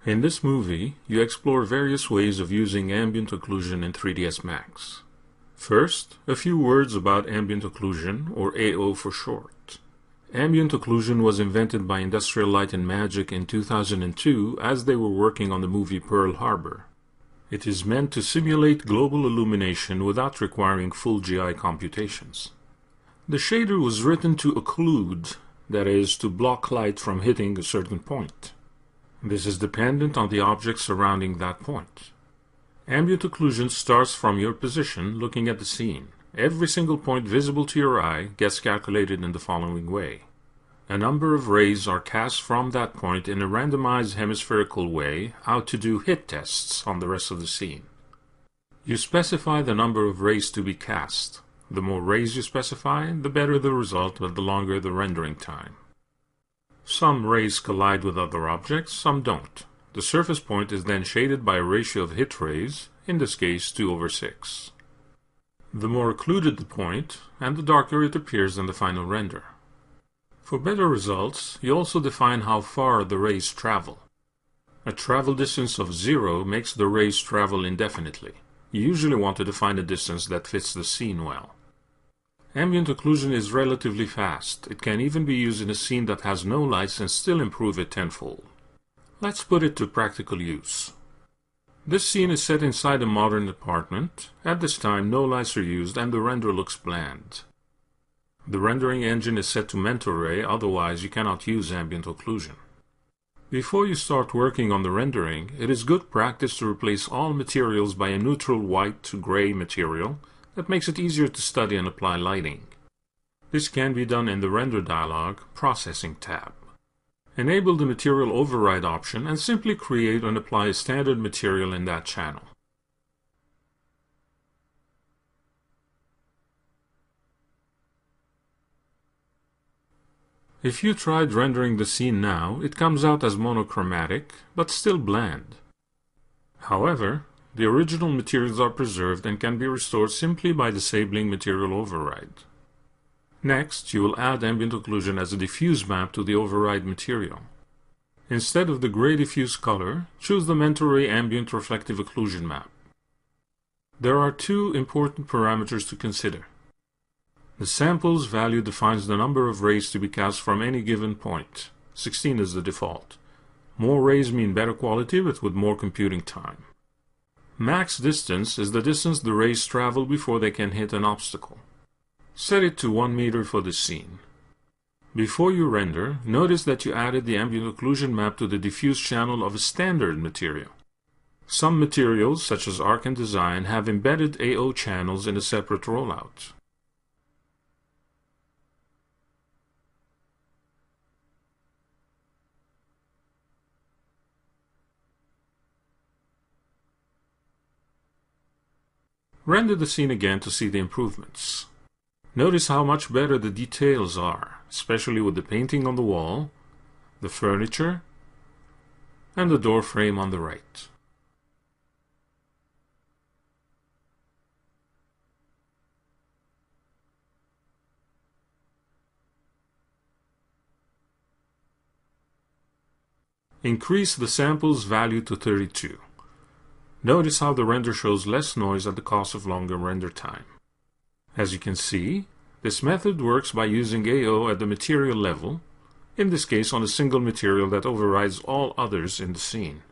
In this movie, you explore various ways of using ambient occlusion in 3ds Max. First, a few words about ambient occlusion, or AO for short. Ambient occlusion was invented by Industrial Light and Magic in 2002 as they were working on the movie Pearl Harbor. It is meant to simulate global illumination without requiring full GI computations. The shader was written to occlude, that is, to block light from hitting a certain point. This is dependent on the object surrounding that point. Ambient occlusion starts from your position looking at the scene. Every single point visible to your eye gets calculated in the following way. A number of rays are cast from that point in a randomized hemispherical way out to do hit tests on the rest of the scene. You specify the number of rays to be cast. The more rays you specify, the better the result, but the longer the rendering time. Some rays collide with other objects, some don't. The surface point is then shaded by a ratio of hit rays, in this case 2/6. The more occluded the point, and the darker it appears in the final render. For better results, you also define how far the rays travel. A travel distance of 0 makes the rays travel indefinitely. You usually want to define a distance that fits the scene well. Ambient occlusion is relatively fast. It can even be used in a scene that has no lights and still improve it tenfold. Let's put it to practical use. This scene is set inside a modern apartment. At this time, no lights are used and the render looks bland. The rendering engine is set to mental ray, otherwise you cannot use ambient occlusion. Before you start working on the rendering, it is good practice to replace all materials by a neutral white to gray material that makes it easier to study and apply lighting. This can be done in the Render dialog Processing tab. Enable the Material Override option and simply create and apply a standard material in that channel. If you tried rendering the scene now, it comes out as monochromatic, but still bland. However, the original materials are preserved and can be restored simply by disabling Material Override. Next, you will add ambient occlusion as a diffuse map to the override material. Instead of the gray diffuse color, choose the mental ray ambient reflective occlusion map. There are two important parameters to consider. The samples value defines the number of rays to be cast from any given point. 16 is the default. More rays mean better quality but with more computing time. Max distance is the distance the rays travel before they can hit an obstacle. Set it to 1 meter for the scene. Before you render, notice that you added the ambient occlusion map to the diffuse channel of a standard material. Some materials, such as Arc and Design, have embedded AO channels in a separate rollout. Render the scene again to see the improvements. Notice how much better the details are, especially with the painting on the wall, the furniture, and the door frame on the right. Increase the samples value to 32. Notice how the render shows less noise at the cost of longer render time. As you can see, this method works by using AO at the material level, in this case on a single material that overrides all others in the scene.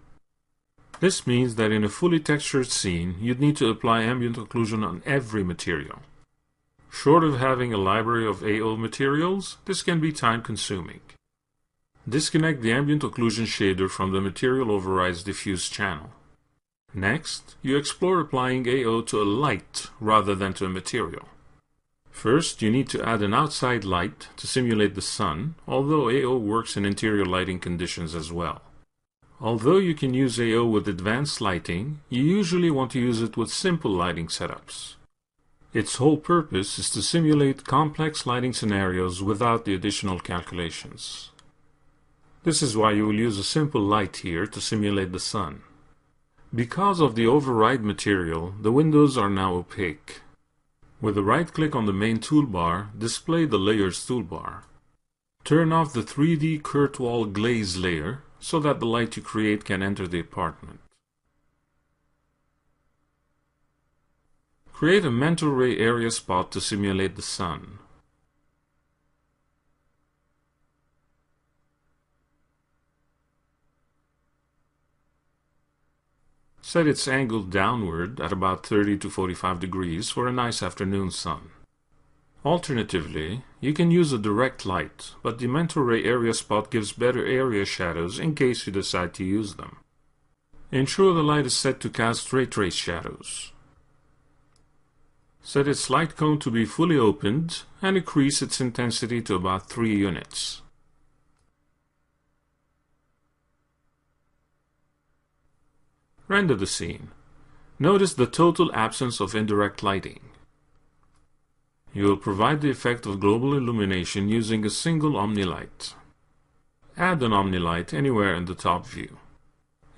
This means that in a fully textured scene, you'd need to apply ambient occlusion on every material. Short of having a library of AO materials, this can be time-consuming. Disconnect the ambient occlusion shader from the material overrides diffuse channel. Next, you explore applying AO to a light rather than to a material. First, you need to add an outside light to simulate the sun, although AO works in interior lighting conditions as well. Although you can use AO with advanced lighting, you usually want to use it with simple lighting setups. Its whole purpose is to simulate complex lighting scenarios without the additional calculations. This is why you will use a simple light here to simulate the sun. Because of the override material, the windows are now opaque. With a right-click on the main toolbar, display the Layers toolbar. Turn off the 3D curved wall glaze layer, so that the light you create can enter the apartment. Create a mental ray area spot to simulate the sun. Set its angle downward at about 30 to 45 degrees for a nice afternoon sun. Alternatively, you can use a direct light, but the mental ray area spot gives better area shadows in case you decide to use them. Ensure the light is set to cast ray trace shadows. Set its light cone to be fully opened and increase its intensity to about 3 units. Render the scene. Notice the total absence of indirect lighting. You will provide the effect of global illumination using a single OmniLight. Add an OmniLight anywhere in the top view.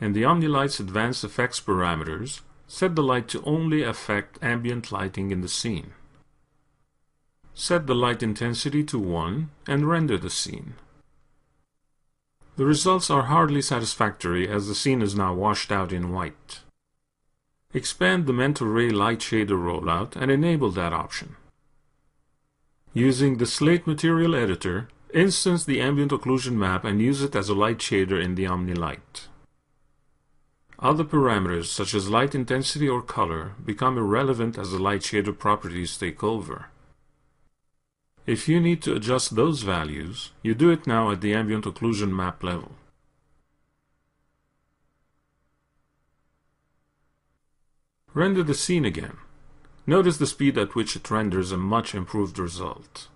In the OmniLight's advanced effects parameters, set the light to only affect ambient lighting in the scene. Set the light intensity to 1 and render the scene. The results are hardly satisfactory as the scene is now washed out in white. Expand the mental ray light shader rollout and enable that option. Using the Slate Material Editor, instance the Ambient Occlusion map and use it as a light shader in the OmniLight. Other parameters such as light intensity or color become irrelevant as the light shader properties take over. If you need to adjust those values, you do it now at the Ambient Occlusion map level. Render the scene again. Notice the speed at which it renders a much improved result.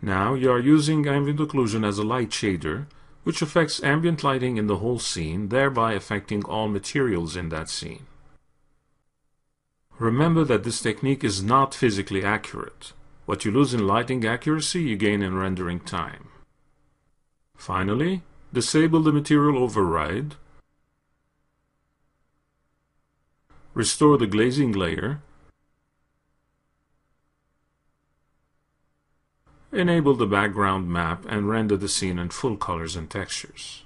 Now you are using Ambient Occlusion as a light shader, which affects ambient lighting in the whole scene, thereby affecting all materials in that scene. Remember that this technique is not physically accurate. What you lose in lighting accuracy, you gain in rendering time. Finally, disable the material override, restore the glazing layer, enable the background map and render the scene in full colors and textures.